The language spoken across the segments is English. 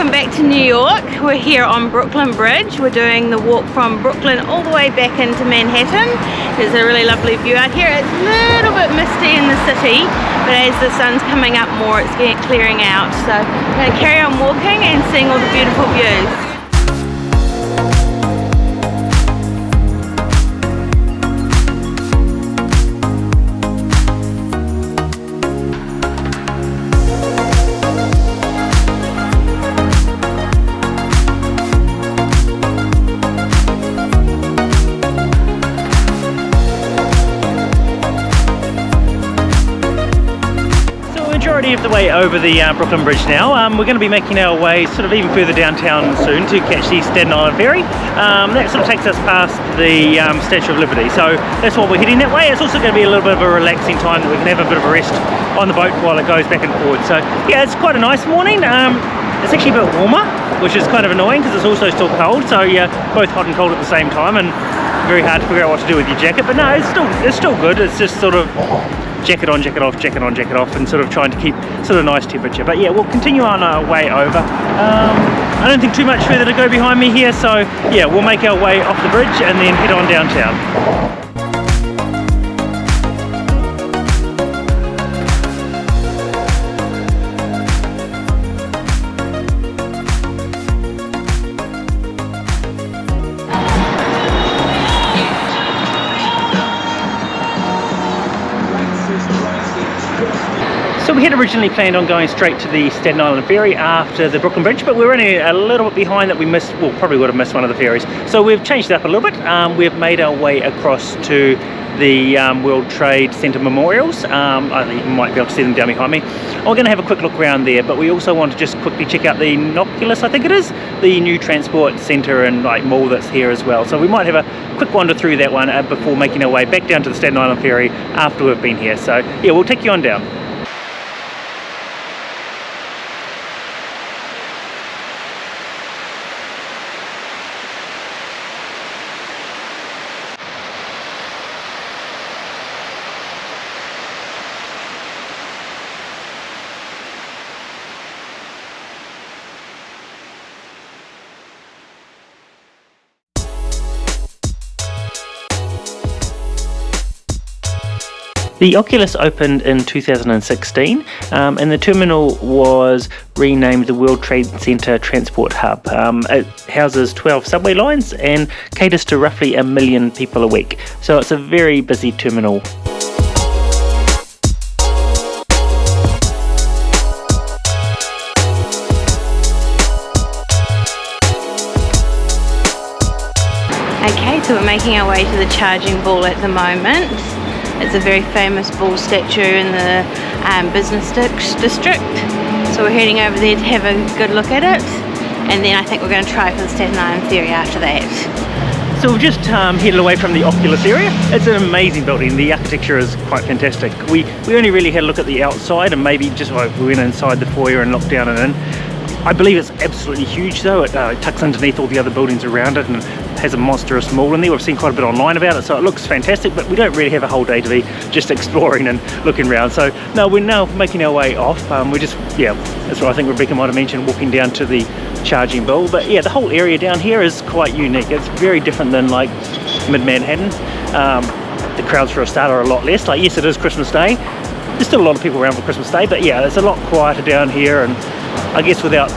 welcome back to New York. We're here on Brooklyn Bridge. We're doing the walk from Brooklyn all the way back into Manhattan. There's a really lovely view out here. It's a little bit misty in the city, but as the sun's coming up more, it's clearing out. So we're going to carry on walking and seeing all the beautiful views. Of the way over the Brooklyn Bridge now. We're going to be making our way sort of even further downtown soon to catch the Staten Island ferry. That sort of takes us past the Statue of Liberty, so that's why we're heading that way. It's also going to be a little bit of a relaxing time that we can have a bit of a rest on the boat while it goes back and forward. So yeah, it's quite a nice morning. It's actually a bit warmer, which is kind of annoying because it's also still cold, so yeah, both hot and cold at the same time, and very hard to figure out what to do with your jacket. But no, it's still good. It's just sort of jacket on, jacket off, jacket on, jacket off, and sort of trying to keep sort of nice temperature. But yeah, we'll continue on our way over. I don't think too much further to go behind me here, so yeah, we'll make our way off the bridge and then head on downtown. So we had originally planned on going straight to the Staten Island ferry after the Brooklyn Bridge, but we're only a little bit behind that we missed, well, probably would have missed one of the ferries. So we've changed it up a little bit. We've made our way across to the World Trade Center memorials. I think you might be able to see them down behind me. We're going to have a quick look around there, but we also want to just quickly check out the Oculus, I think it is, the new transport center and like mall that's here as well. So we might have a quick wander through that one before making our way back down to the Staten Island ferry after we've been here. So yeah, we'll take you on down. The Oculus opened in 2016 and the terminal was renamed the World Trade Center Transport Hub. It houses 12 subway lines and caters to roughly 1 million people a week. So it's a very busy terminal. Okay, so we're making our way to the charging bull at the moment. It's a very famous bull statue in the business district. So we're heading over there to have a good look at it. And then I think we're going to try for the Staten Island ferry after that. So we've just headed away from the Oculus area. It's an amazing building. The architecture is quite fantastic. We only really had a look at the outside and maybe just like we went inside the foyer and looked down and in. I believe it's absolutely huge though. It tucks underneath all the other buildings around it and has a monstrous mall in there. We've seen quite a bit online about it, so it looks fantastic, but we don't really have a whole day to be just exploring and looking around. So no, we're now making our way off. We're just, yeah, that's what I think Rebekah might have mentioned, walking down to the charging bull. But yeah, the whole area down here is quite unique. It's very different than like mid-Manhattan. The crowds for a start are a lot less. Like, yes, it is Christmas Day. There's still a lot of people around for Christmas Day, but yeah, it's a lot quieter down here, and I guess without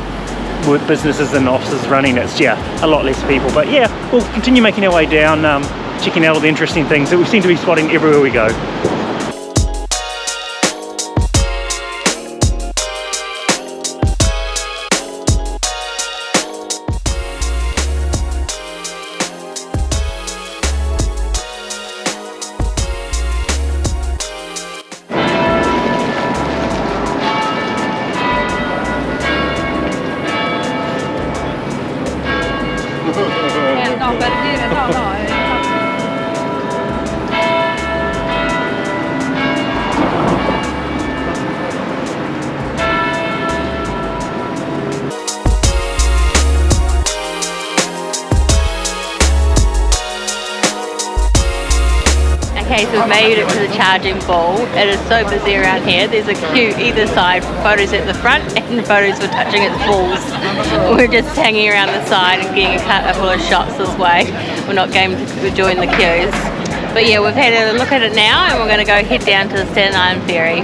businesses and offices running, it's a lot less people. But yeah, we'll continue making our way down, checking out all the interesting things that we seem to be spotting everywhere we go. Okay, so we've made it to the charging ball. It is so busy around here. There's a queue either side for photos at the front and photos for touching at the balls. We're just hanging around the side and getting a couple of shots this way. We're not going to join the queues. But yeah, we've had a look at it now and we're going to go head down to the Staten Island Ferry.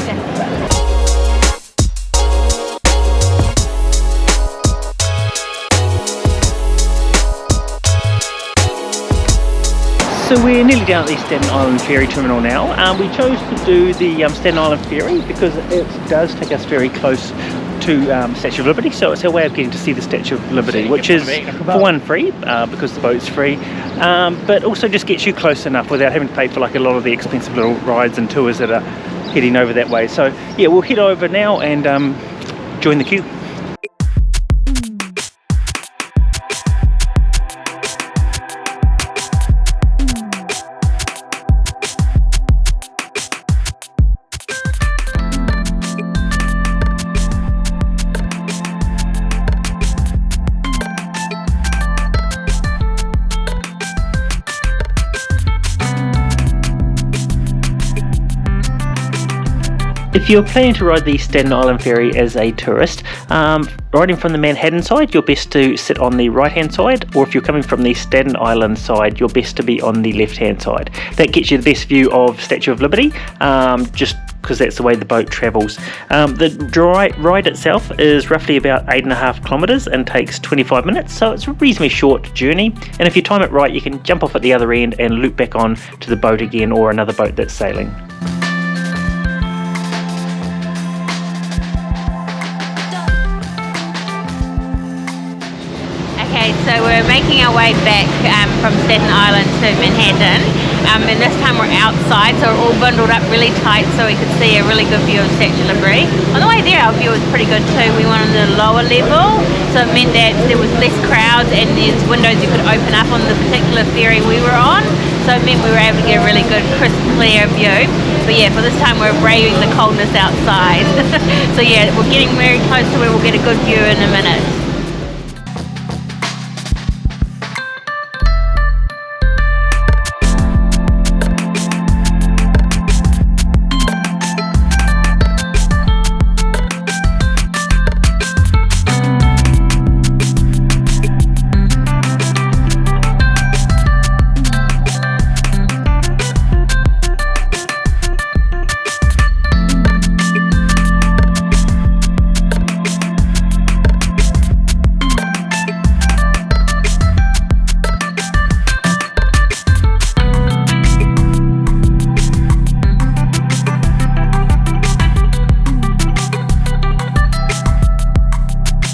So we're nearly down at the Staten Island Ferry Terminal now. We chose to do the Staten Island Ferry because it does take us very close to Statue of Liberty, so it's our way of getting to see the Statue of Liberty, which is for one free because the boat's free, but also just gets you close enough without having to pay for like a lot of the expensive little rides and tours that are heading over that way. So yeah, we'll head over now and join the queue. If you're planning to ride the Staten Island Ferry as a tourist, riding from the Manhattan side, you're best to sit on the right hand side, or if you're coming from the Staten Island side, you're best to be on the left hand side. That gets you the best view of Statue of Liberty, just because that's the way the boat travels. The ride itself is roughly about 8.5 kilometres and takes 25 minutes, so it's a reasonably short journey, and if you time it right you can jump off at the other end and loop back on to the boat again or another boat that's sailing. So we're making our way back from Staten Island to Manhattan, and this time we're outside, so we're all bundled up really tight so we could see a really good view of Statue of Liberty. On the way there our view was pretty good too. We went on the lower level, so it meant that there was less crowds and there's windows you could open up on the particular ferry we were on, so it meant we were able to get a really good crisp clear view. But yeah, for this time we're braving the coldness outside. So yeah, we're getting very close to where we'll get a good view in a minute.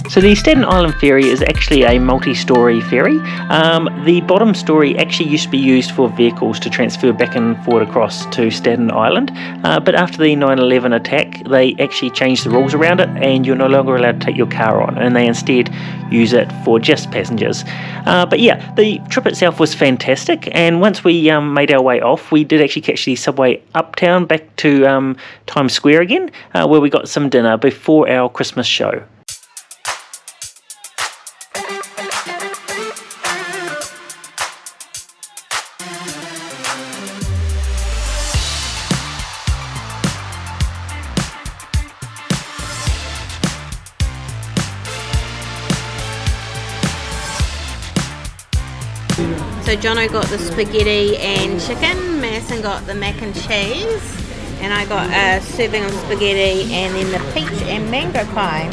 So the Staten Island Ferry is actually a multi-storey ferry. The bottom storey actually used to be used for vehicles to transfer back and forward across to Staten Island, but after the 9/11 attack they actually changed the rules around it and you're no longer allowed to take your car on, and they instead use it for just passengers. But yeah, the trip itself was fantastic, and once we made our way off we did actually catch the subway uptown back to Times Square again, where we got some dinner before our Christmas show. So Jono got the spaghetti and chicken, Madison got the mac and cheese, and I got a serving of spaghetti and then the peach and mango pie.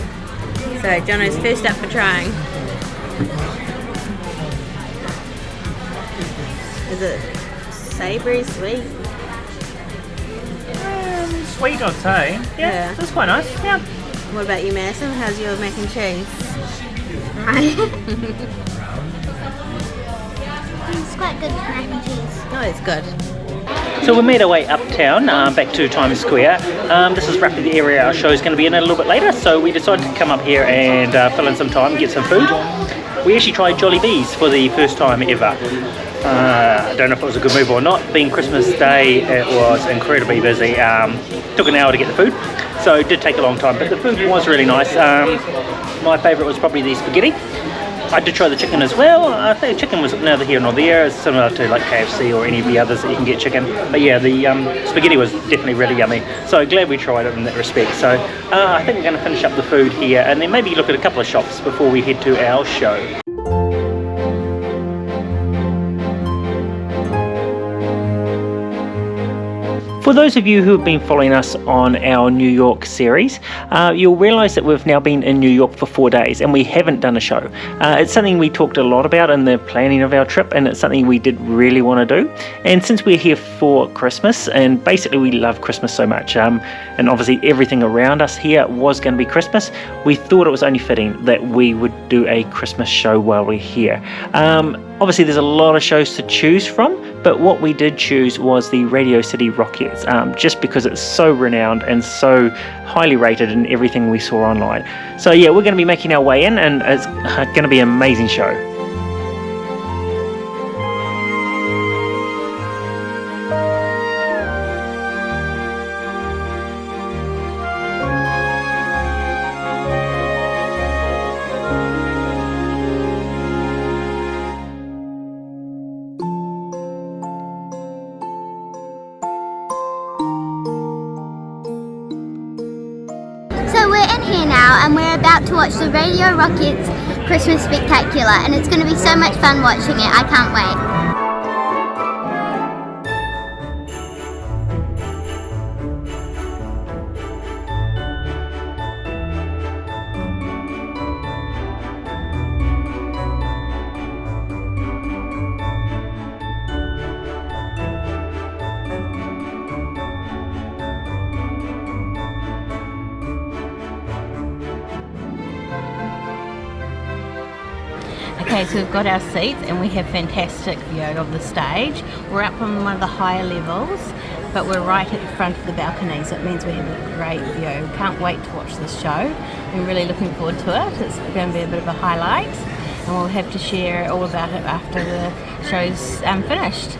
So Jono's first up for trying. Is it savoury, sweet? Sweet, I'd say. Yeah, that's quite nice. Yeah. What about you, Madison? How's your mac and cheese? It's quite good with mac and cheese. Oh, it's good. So we made our way uptown, back to Times Square. This is roughly the area our show is going to be in a little bit later, so we decided to come up here and fill in some time and get some food. We actually tried Jollibee's for the first time ever. I don't know if it was a good move or not. Being Christmas Day, it was incredibly busy. Took an hour to get the food, so it did take a long time, but the food was really nice. My favourite was probably the spaghetti. I did try the chicken as well. I think chicken was neither here nor there. It's similar to like KFC or any of the others that you can get chicken. But yeah, the spaghetti was definitely really yummy. So glad we tried it in that respect. So I think we're going to finish up the food here and then maybe look at a couple of shops before we head to our show. For those of you who have been following us on our New York series, you'll realise that we've now been in New York for 4 days and we haven't done a show. It's something we talked a lot about in the planning of our trip, and it's something we did really want to do. And since we're here for Christmas, and basically we love Christmas so much, and obviously everything around us here was going to be Christmas, we thought it was only fitting that we would do a Christmas show while we're here. Obviously there's a lot of shows to choose from, but what we did choose was the Radio City Rockettes, just because it's so renowned and so highly rated in everything we saw online. So yeah, we're going to be making our way in, and it's going to be an amazing show. So we're in here now and we're about to watch the Radio Rockettes Christmas Spectacular, and it's going to be so much fun watching it. I can't wait. Okay, so we've got our seats and we have fantastic view of the stage. We're up on one of the higher levels, but we're right at the front of the balcony, so it means we have a great view. Can't wait to watch this show. We're really looking forward to it. It's going to be a bit of a highlight, and we'll have to share all about it after the show's finished.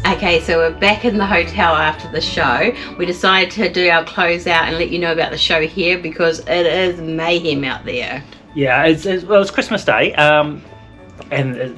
Okay, so we're back in the hotel after the show. We decided to do our closeout and let you know about the show here because it is mayhem out there. Yeah, it's Christmas Day, and in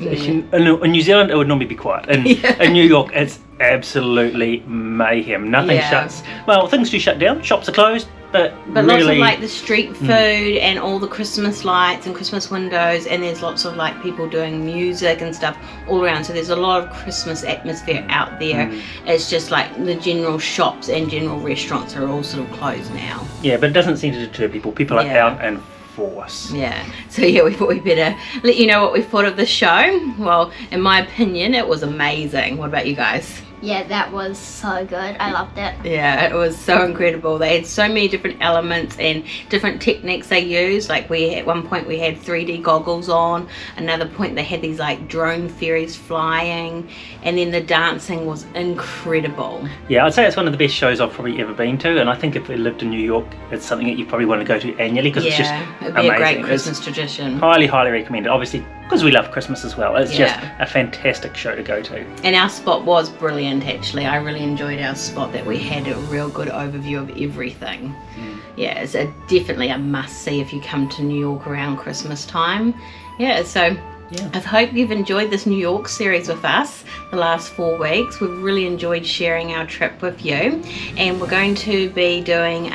New Zealand it would normally be quiet. In New York it's absolutely mayhem. Nothing shuts. Well, things do shut down. Shops are closed, but really, lots of like the street food and all the Christmas lights and Christmas windows, and there's lots of like people doing music and stuff all around. So there's a lot of Christmas atmosphere out there. It's just like the general shops and general restaurants are all sort of closed now. Yeah, but it doesn't seem to deter people. People are out and force. Yeah, so yeah, we thought we'd better let you know what we thought of the show. Well, in my opinion, it was amazing. What about you guys? Yeah, that was so good. I loved it. Yeah, it was so incredible. They had so many different elements and different techniques they used. Like at one point we had 3D goggles on. Another point they had these like drone fairies flying, and then the dancing was incredible. Yeah, I'd say it's one of the best shows I've probably ever been to, and I think if we lived in New York, it's something that you probably want to go to annually because it's just it'd be amazing. A great Christmas tradition. Highly, highly recommended. Obviously, because we love Christmas as well. It's just a fantastic show to go to. And our spot was brilliant actually. I really enjoyed our spot, that we had a real good overview of everything. Yeah, it's definitely a must-see if you come to New York around Christmas time. Yeah, so I hope you've enjoyed this New York series with us the last 4 weeks. We've really enjoyed sharing our trip with you, and we're going to be doing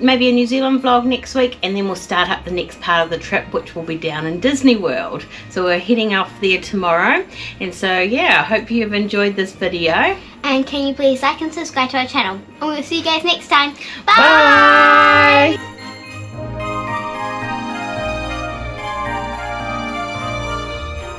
maybe a New Zealand vlog next week, and then we'll start up the next part of the trip, which will be down in Disney World. So we're heading off there tomorrow, and so yeah, I hope you've enjoyed this video. And can you please like and subscribe to our channel, and we'll see you guys next time. Bye!